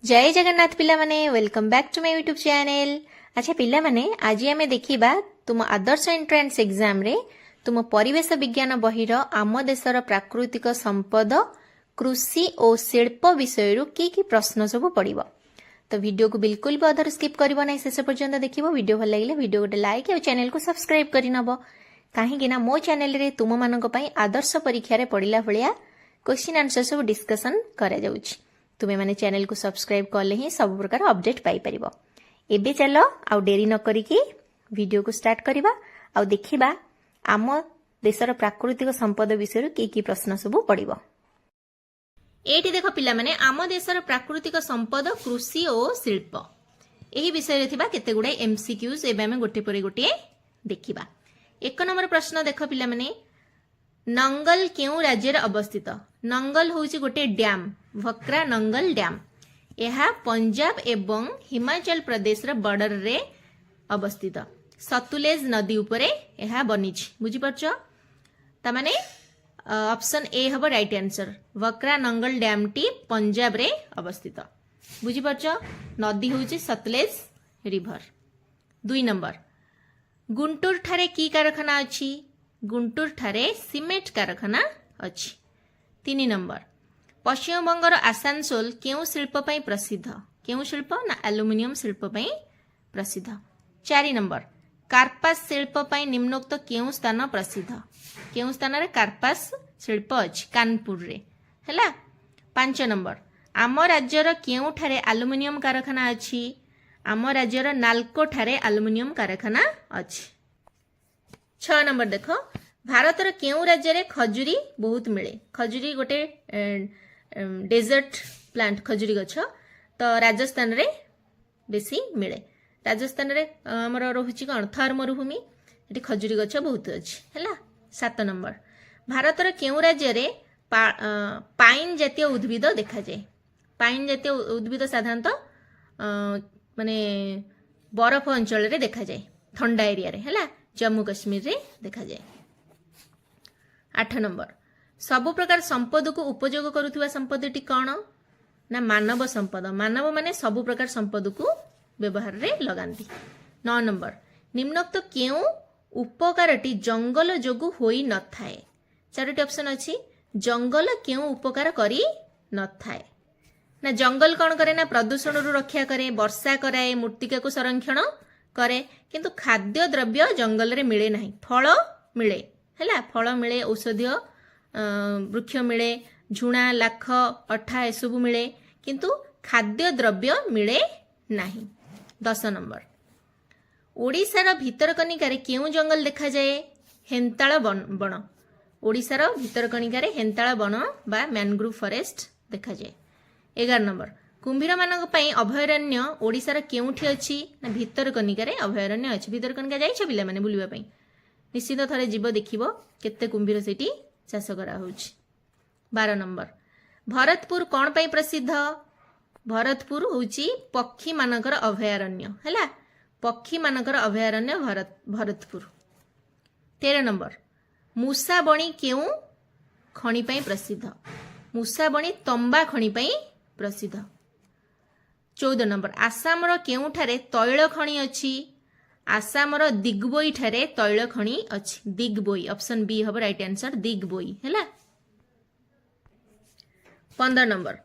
जय जगन्नाथ पिला माने welcome back to my YouTube channel. अच्छा पिला माने आज आमे देखिबा तुम आदर्श एंट्रेंस एग्जाम रे तुम परिवेश विज्ञान बहिर आम देशर प्राकृतिक संपद कृषि और शिल्प विषय की प्रश्न सब पड़िबो। तो वीडियो को बिल्कुल भी अधर स्किप करिबो नै, शेष पर्यंत देखिबो। वीडियो भल लागिले वीडियो गोटे लाइक और चैनल को सब्सक्राइब करि नबो, काहेकि ना मो चैनल रे तुम मानक पई आदर्श परीक्षा रे पड़िला भलिया क्वेश्चन आंसर सब डिस्कशन करा जाउछि। तुम्हें माने चैनल को सब्सक्राइब कले ही सब प्रकार अपडेट पाई परिबो। एबे चलो आउ डेरी न करिकी वीडियो को स्टार्ट करिबा आउ देखिबा आम देशर प्राकृतिक संपद विषय की प्रश्न सब पड़िबो। एठी देखो पिला माने आम देशर प्राकृतिक संपद कृषि और शिल्प एही विषय रे थिबा केते गुडे एमसीक्यूज एबे हम गोटे परे गोटे देखिबा। एक नंबर प्रश्न देखो पिला माने नंगल केउ राज्य रे अवस्थित? नंगल होउची गोटे डैम, भक्रा नंगल डैम। यह पंजाब एवं हिमाचल प्रदेश रे बॉर्डर रे अवस्थित। सतुलेज नदी उपरे यह बनिछि, बुझी परछो? ता माने ऑप्शन ए हबो right answer. Bhakra Nangal dam टी पंजाब रे अवस्थित, बुझी परछो? नदी होउची सतलेज रिवर। 2 नंबर गुंटूर ठारे की कारखाना अछि? गुंटूर ठारे सीमेंट कारखाना अछि। 3 नंबर पश्चिम बंगर आसानसोल केउ शिल्प पई प्रसिद्ध? केउ शिल्प ना एल्युमिनियम शिल्प पई प्रसिद्ध। 4 नंबर कार्पास शिल्प पई निम्नोक्त केउ स्थान प्रसिद्ध? केउ स्थान रे कार्पास शिल्प अछि? कानपुर रे हैला। 5 नंबर आम राज्यर केउ ठारे एल्युमिनियम कारखाना अछि? आम राज्यर नालको ठारे एल्युमिनियम कारखाना अछि। 6 नंबर देखो भारतर केउ राज्य रे खजुरी बहुत मिले? खजुरी गोटे डेजर्ट प्लांट, खजुरी गछ तो राजस्थान रे बेसी मिले। राजस्थान रे हमर रहुची कोन थर मरुभूमि, एटी खजुरी गछ बहुत अछि हैला। 7 नंबर भारतर केउ राज्य रे पाइन जातीय उद्भिद देखा जाए? पाइन जातीय उद्भिद साधारणतः माने बरफ अंचल रे देखा जाए, ठंडा एरिया रे हैला, जम्मू कश्मीर रे देखा जाए। 8 नंबर सबु प्रकार संपद को उपयोग करुवा संपदटी कौन ना मानव संपद। मानव माने सबु प्रकार संपद को व्यवहार रे लगांती। 9 नंबर निम्नोक्त केउ उपकारटी जंगल जोगु होई न थाए? 4टी ऑप्शन अछि। जंगल केउ उपकार करी न थाए ना जंगल कौन करे ना प्रदूषण रु रक्षा करे, वर्षा कराए, मृत्तिका को संरक्षण करे, किंतु खाद्य द्रव्य जंगल रे मिले नहीं। फल मिले हैला, फल मिले, औषधीय वृक्ष मिले, झुणा लाख अठा एसबू मिले, किंतु खाद्य द्रव्य मिले नहीं। 10 नंबर ओडिशार भितरकनिका रे केउ जंगल देखा जाए? हेंताळ बन। ओडिशार भितरकनिका रे हेंताळ बन बा मैनग्रोव फॉरेस्ट देखा जाए। 11 नंबर कुंभीर मानक पई अभयारण्य ओडिशार केउठी अछि ना भितरकनिका रे अभयारण्य अछि? भितरकनिका जाइछ पिला माने बुलिबा पई? निश्चित थरे जीव देखिबो केते कुंभीर सेठी चाष करा होउछि। 12 नंबर भरतपुर कोन पई प्रसिद्ध? भरतपुर होउछि पक्षी मानकर अभयारण्य हैला, पक्षी मानकर अभयारण्य भरतपुर। 13 नंबर मूसाबणी केउ खणी पई प्रसिद्ध? मूसाबणी तंबा खणी पई प्रसिद्ध। 14 नंबर आसाम रो केउ ठारे तैल खणी अछि? आसाम रो दिग्बोई ठारे तैल खणी अछि। दिग्बोई ऑप्शन बी हबो राइट आंसर, दिग्बोई हैला। 15 नंबर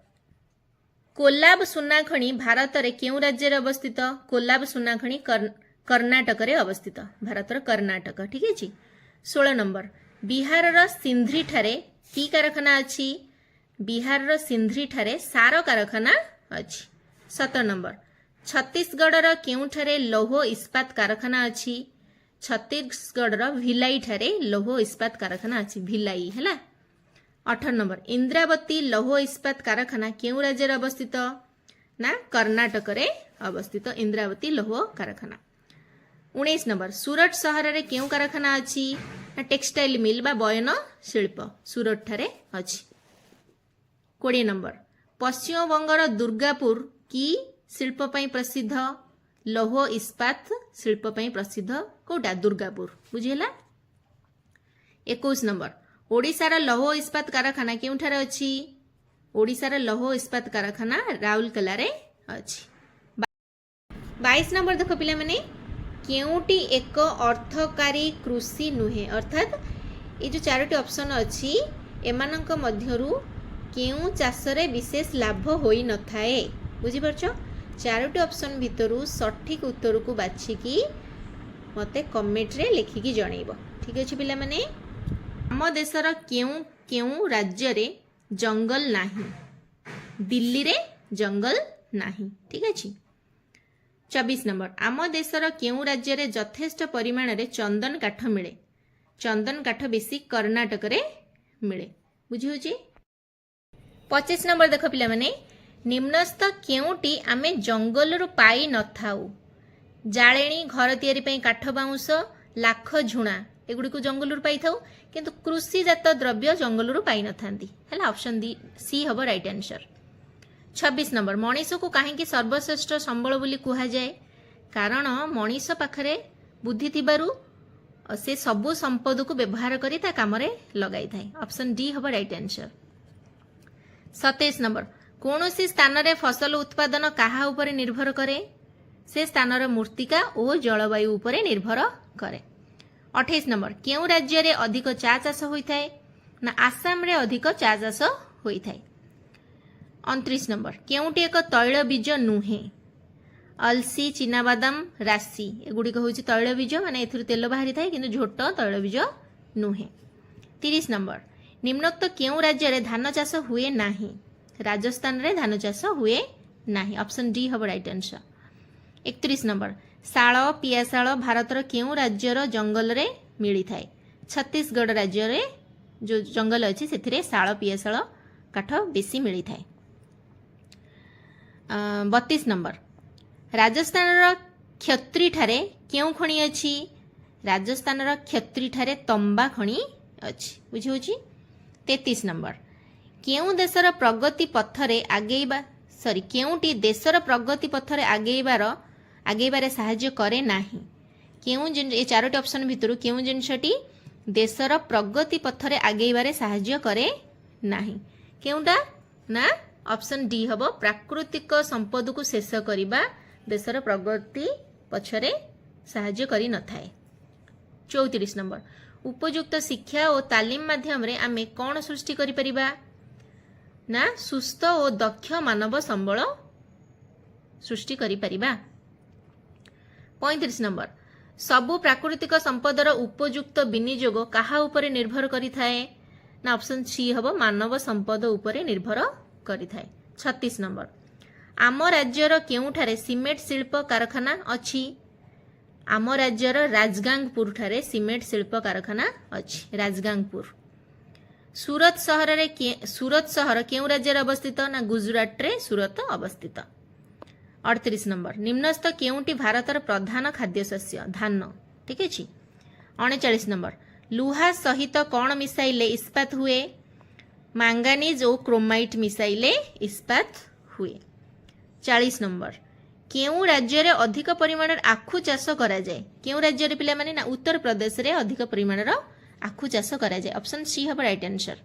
कोलाब सुना खणी भारत रे केउ राज्य रे अवस्थित? कोलाब सुना खणी कर्नाटक रे अवस्थित, भारत रो कर्नाटक, ठीक अछि। 16 नंबर बिहार रो सिंध्री ठारे की कारखाना अछि? बिहार रो सिंध्री ठारे सार कारखाना अछि। 17 नंबर छत्तीसगढ़ रो केउ ठारे लौह इस्पात कारखाना अछि? छत्तीसगढ़ रो भिलाई ठारे लौह इस्पात कारखाना अछि, भिलाई हैला। 18 नंबर इंद्रावती लौह इस्पात कारखाना केउ राज्य रे अवस्थित? ना कर्नाटक रे अवस्थित इंद्रावती लौह कारखाना। 19 नंबर सूरत शहर रे केउ कारखाना अछि? ना टेक्सटाइल मिल बा बयन शिल्प सूरत ठारे अछि। 20 नंबर पश्चिम बंगर दुर्गापुर की शिल्प पई प्रसिद्ध? लौह इस्पात शिल्प पई प्रसिद्ध कोटा? दुर्गापुर, बुझिला। 21 नंबर ओडिशार लौह इस्पात कारखाना केउठारे अछि? ओडिशार लौह इस्पात कारखाना राउरकेला रे अछि 22 नंबर देख पिला माने केउटी एक अर्थकारी कृषि नुहे अर्थात ये जो चारोटी ऑप्शन अछि एमानंक मध्यरु केउ चाषरे विशेष लाभ होई न थाए बुझी परछो चारोटी ऑप्शन भितरु सठिक उत्तर को बाछिकी मते कमेंट रे लिखिकी जणैबो ठीक अछि पिला माने आम देशर केउ केउ राज्य रे जंगल नाही दिल्ली रे जंगल नाही ठीक अछि 24 नंबर आम देशर केउ राज्य रे यथेष्ट परिमाण रे चंदन काठ मिले चंदन काठ बेसी कर्नाटक रे मिले बुझी होची 25 नंबर देख पिला माने निम्नस्थ केउटी आमे जंगल रु पाई न थाउ जाळेणी घर तयारी पई काठ बाउंस लाख झुणा एगुडी को जंगल रु पाई थाउ किंतु कृषिजात द्रव्य जंगल रु पाई न थांती हला ऑप्शन डी सी हबो राइट आंसर 26 नंबर मनीष को कहीं सर्वश्रेष्ठ संबल बोली कहा जाए कारण मनीष पाखरे बुद्धि थिबारु से सबु संपद को व्यवहार करी ता काम रे लगाई थाए ऑप्शन डी हबो राइट आंसर 27 नंबर कौनसी स्थान रे फसल उत्पादन काहा उपरे निर्भर करे से स्थान रे मूर्तिका और जलवायु उपरे निर्भर करे 28 नंबर केउ राज्य रे अधिक चा चाष होई थाए ना आसाम रे अधिक चा चाष होई थाए 29 नंबर केउटी एक तैल बीज नुहे अलसी चिनाबादाम राशि एगुड़ी हूँ तैल बीज माने एथुरु तेल बाहरी थाए किंतु झोट तैल बीज नुहे 30 नंबर निम्नोक्त केउ राज्य रे धान चाष हुए नाही राजस्थान रे धान चाष हुए नाही ऑप्शन डी हबो राइट आंसर 31 नंबर शाल पियाशाल भारतर केउ राज्यर जंगल रे मिली थाए छत्तीसगढ़ राज्य रे जो जंगल अच्छी से शाल पियाशाल काठ बेसी मिली थाए 32 नंबर राजस्थान क्षत्री ठारे केउ खणी अछि राजस्थान क्षत्री ठारे तंबा खणी अछि बुझी होची 33 नंबर केउ देशर प्रगति पथरे आगेबा सॉरी केउटी देशर प्रगति पथरे आगेबारे साहाय्य करे नाही केउ ए चारोटी ऑप्शन भितरु केउ जिनसटी देशर प्रगति पथरे आगेबारे साहाय्य करे नाही केउटा ना ऑप्शन डी हबो प्राकृतिक संपद को शेष करिबा देशर प्रगति पछरे साहाय्य करी न थाए 34 नंबर उपयुक्त शिक्षा और तालीम माध्यम रे आमे कोन सृष्टि करि परिबा ना सुस्थ और दक्ष मानव संबल सृष्टि करि परिबा 35 नंबर सबु प्राकृतिक संपदर उपयुक्त विनियोग काहा उपरे निर्भर करि थाए ना ऑप्शन सी हबो मानव संपद उपरे निर्भर करि थाए 36 नंबर आम राज्यर केउठारे सिमेंट शिल्प कारखाना अछि आम राज्यर राजगांगपुर ठारे सिमेंट शिल्प कारखाना अछि राजगांगपुर सूरत शहर केउ राज्य अवस्थित ना गुजरात रे सूरत अवस्थित 38 नंबर निम्नस्थ केउटी भारतर प्रधान खाद्य शस्य धान ठीक अछि 39 नंबर लुहा सहित कौन मिसाइले इस्पात हुए मांगानीज और क्रोमाइट मिसाइले इस्पात हुए 40 नंबर केउ राज्य रे अधिक परिमाण आखु चाष करा जाए केउ राज्य रे पिला माने ना उत्तर प्रदेश रे अधिक परिमाण आखु चाष करा जाए ऑप्शन सी हबो राइट आंसर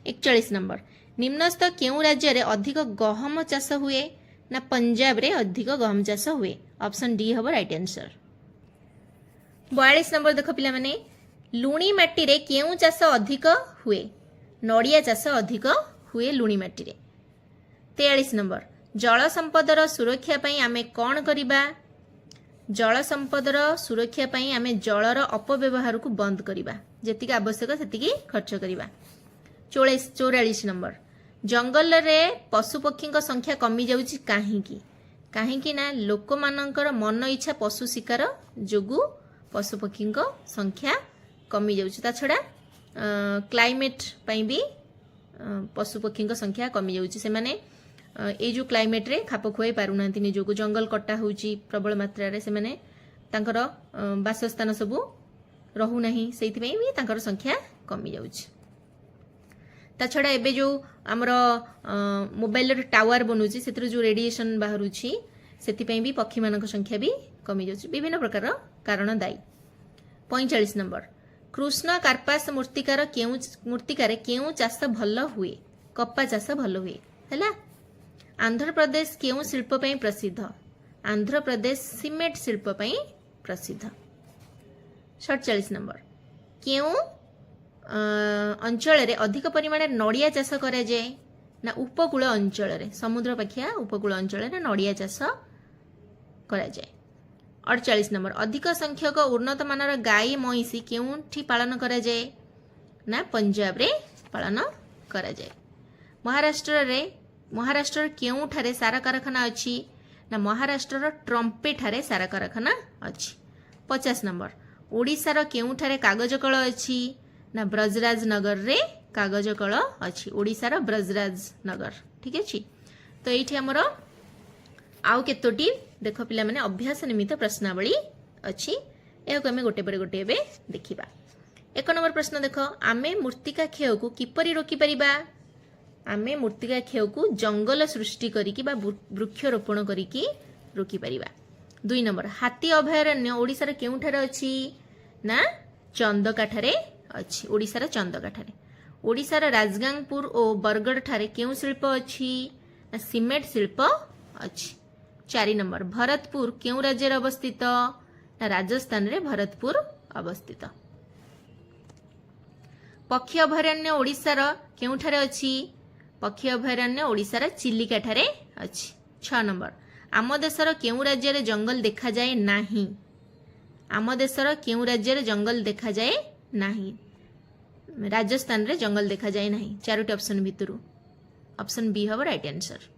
41 नंबर निम्नस्थ केउ राज्य रे अधिक गहम चाष हुए ना पंजाब रे अधिक गहम चाष हुए ऑप्शन डी हबो राइट आंसर 42 नंबर देखो पिला माने लुणी माटी रे केउ चाष अधिक हुए नड़िया चाष अधिक हुए लुणी माटी रे 43 नंबर जल संपदर सुरक्षा पई आमे कोन करिबा जल संपदर सुरक्षा पई आमे जलर अपव्यवहार को बंद करिबा जेतिक आवश्यक सेतिकी खर्च करिबा 44 नंबर जंगल रे पशु पक्षी संख्या कमी जाउची काहेकि ना लोक मानकर मन इच्छा पशु शिकार जोगु पशु पक्षी संख्या कमी जाउची ता छडा क्लाइमेट पई भी पशु पक्षी संख्या कमी जाउची से माने ए जो क्लाइमेट रे खाप खुआई पारुनांती निजोगु जंगल कटा होउची प्रबल मात्रा रे से माने तांकर वासस्थान सबु रहु नाही सेति पई भी तांकर संख्या कमी जाउची ता छडा एबे जो हमर मोबाइल रे टावर बनउची सेतिर जो रेडिएशन बाहरुची सेति पई भी पक्षी मानक संख्या भी कमी जाउची विभिन्न प्रकार कारण दायी 45 नंबर कृष्ण कार्पास मूर्तिकार केउ चाष भल हुए कपा चाष भल हुए हैला आंध्र प्रदेश केउं शिल्प पई प्रसिद्ध आंध्र प्रदेश सीमेंट शिल्प पई प्रसिद्ध 47 नंबर केउं अंचल रे अधिक परिमाण नड़िया चाष करा जाए ना उपकूल अंचल रे समुद्र पाखिया उपकूल अंचल रे नड़िया चाष करा जाए 48 नंबर अधिक संख्यक उन्नत मानर गाई महिषी केउंठी पालन करा जाए ना पंजाब रे पालन करा जाए महाराष्ट्र केउंठारे सारा कारखाना अच्छी ना महाराष्ट्र ट्रम्पे ठारे सारा कारखाना अच्छी 50 नंबर ओडिशार केउंठारे कागज कल अच्छी ना ब्रजराज नगर रे कागज कल अच्छी ओडिशार ब्रजराज नगर ठीक अच्छे तो ये आमर आउ केतोटी देख पिला माने अभ्यास निमित्त प्रश्नावली अच्छी यह आम गोटे पर गोटे देखा 1 नंबर प्रश्न देख आमे मूर्तिका क्षय को किपरि रोकी परिबा आमे मूर्तिका क्षय को जंगल सृष्टि करिकी बा वृक्षरोपण करिकी रोकी परिबा 2 नंबर हाथी अभयारण्य ओडिशार केउठारे अछि ना चंदकाठारे अछि ओडिशार चंदकाठारे ओडिशार राजगांगपुर और बरगढ़ ठारे केउ शिल्प अछि ना सीमेंट शिल्प अछि 4 नंबर भरतपुर केउ राज्य अवस्थित ना राजस्थान रे भरतपुर अवस्थित पक्षी अभयारण्य ओडिशार केउठारे अछि पक्षी अभयारण्य ओडिशार चिलिका ठारे अछि 6 नंबर आम देशर केउ राज्य रे जंगल देखा जाए नाही आम देशर केउ राज्य रे जंगल देखा जाए नाही राजस्थान रे जंगल देखा जाए नाही चारोटी ऑप्शन भितरु ऑप्शन बी हबो राइट आंसर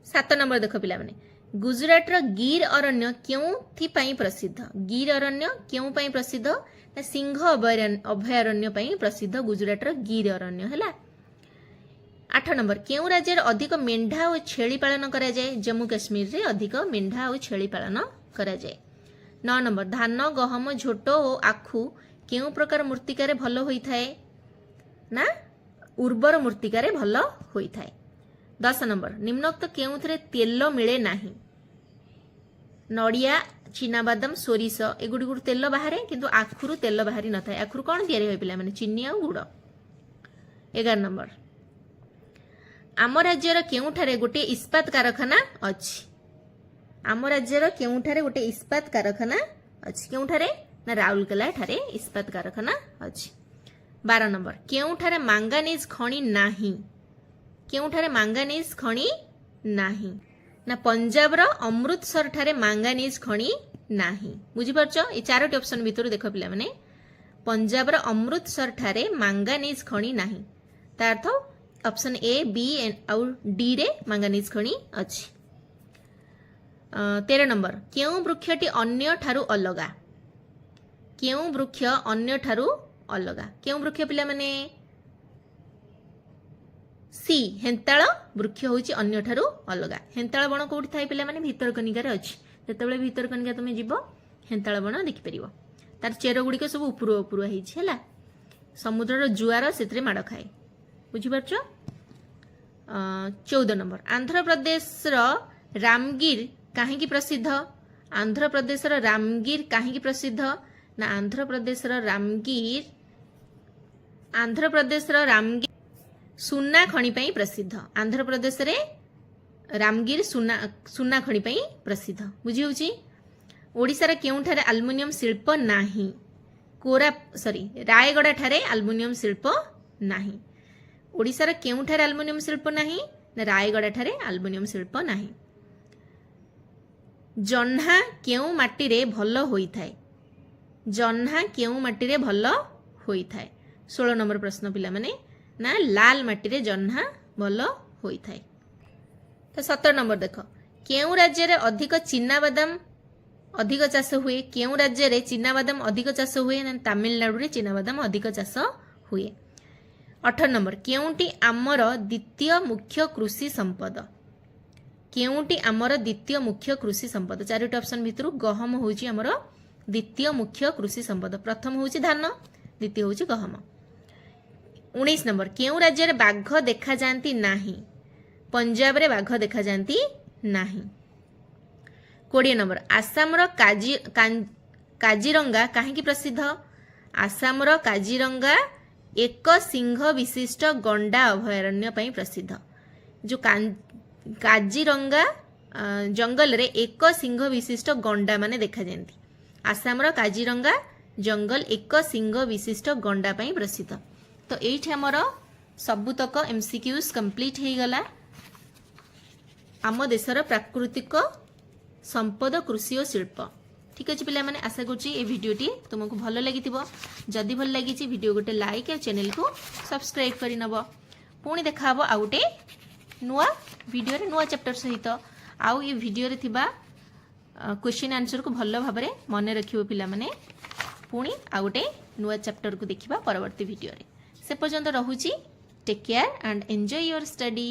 7 नंबर देख पिला माने गुजरात रो गिर अरण्य केउथि पई प्रसिद्ध गिर अरण्य केउ पई प्रसिद्ध ना सिंह अभयारण्य पई प्रसिद्ध गुजरात रो गिर अरण्य हला 8 नंबर केउ राज्य रे अधिक मेंढा और छेली पालन करा जाए जम्मू काश्मीर रे अधिक मेंढा और छेली पालन करा जाए 9 नंबर धान गहम झोट और आखु केउ प्रकार मूर्तिकार भल होई थाए ना उर्वर मूर्तिकार भल होई थाए 10 नंबर निम्नोक्त केउथरे तेल मिले नाही नड़िया चीनाबादाम सोरिष एगुड़ी गुड़ तेल बाहर किंतु आखुरु तेल बाहरी न थाए आखुरु कौन तैयारी होय पिला माने चीनी आ गुड़ 11 नंबर आम राज्यर केउठारे गोटे इस्पात कारखाना अछि आम राज्यर केउठारे गोटे इस्पात कारखाना अछि केउठारे ना राउरकेला ठारे इस्पात कारखाना अछि 12 नंबर केउठारे मांगानीज खणी नाही केउठारे मांगानीज खणी नाही ना पंजाब रो अमृतसर ठारे मांगानीज खणी नाही बुझी परछो ए चारोटी ऑप्शन भितर देख पिला माने पंजाब रो अमृतसर ठारे मांगानीज खणी नाही ता अर्थ ऑप्शन ए बी और डी रे मांगानीज खणी अछि 13 नंबर केउ वृक्षटी अन्य ठारू अलगा केउ वृक्ष अन्य ठारू अलगा केउ वृक्ष पिला माने सी हेंताळ वृक्ष होची अन्य ठारू अलगा हेंताळ बण कोठी थाई पिला माने भितरकनिका रे अछि जेतेबेले भितरकनिका तुमे जिवो हेंताळ बण देखि परिबो तार चेर गुडी को सब उपरो उपरो हेछि हला समुद्र रो जुआर सेतरे माड खाए बुझी परछो 14 नंबर आंध्र प्रदेश रो रामगिर काहे की प्रसिद्ध आंध्र प्रदेश रो रामगिर काहे की प्रसिद्ध ना आंध्र प्रदेश रो रामगिर सुना खणी पई प्रसिद्ध आंध्र प्रदेश रे रामगिर सुना खणी पई प्रसिद्ध बुझी होची ओडिसा रे केउठारे एल्युमिनियम शिल्प नाही रायगड़ा ठारे एल्युमिनियम शिल्प नाही ओडिसा रे केउठारे एल्युमिनियम शिल्प नाही ना रायगड़ा ठारे एल्युमिनियम शिल्प नाही जन्हा केउ माटी रे भल होई थाए जन्हा केउ माटी रे भल होई थाए 16 नंबर प्रश्न पिला माने ना लाल माटी रे जन्हा भल होई थाए तो 17 नंबर देख केउ राज्य रे अधिक चीनाबादाम अधिक चाष हुए केउ राज्य रे चीनाबादाम अधिक चाष हुए ना तमिलनाडु रे चीनाबादाम अधिक चाष हुए 18 नंबर केउटी आमर द्वितीय मुख्य कृषि संपद केउटी आमर द्वितीय मुख्य कृषि संपद चारोटी ऑप्शन भितर गहम होची आमर द्वितीय मुख्य कृषि संपद प्रथम होची धान द्वितीय होची गहम 19 नंबर केउ राज्य रे बाघ देखा जांती नाही पंजाब रे बाघ देखा जांती नाही 20 नंबर आसाम रो काजीरंगा काहेकि प्रसिद्ध आसाम रो काजीरंगा एक सिंह विशिष्ट गंडा अभयारण्य पई प्रसिद्ध जो काजीरंगा जंगल रे एक सिंह विशिष्ट गंडा माने देखा जाती। आसाम रो काजीरंगा जंगल एक सिंह विशिष्ट गंडा पई प्रसिद्ध। तो एठी हमर सबुतक एमसीक्यूज कंप्लीट हो गला। आम देशर प्राकृतिक संपद कृषि और शिल्प। ठीक अच्छे पिला माने आशा करुँची ये भिडटी तुमको भल लगी। जदि भल लगी भिडियो गोटे लाइक और चैनल को सब्सक्राइब कर नब। पुणी देखा आउ गोटे नुआ वीडियो नुआ चैप्टर सहित। आउ ये वीडियो रे थिबा क्वेश्चन आंसर को भल भाव में मन रखियो पिला माने। पुणी आउ गोटे नुआ चैप्टर को देखिबा परवर्ती वीडियो रे। से पर्यंत रहुची take care and enjoy your study.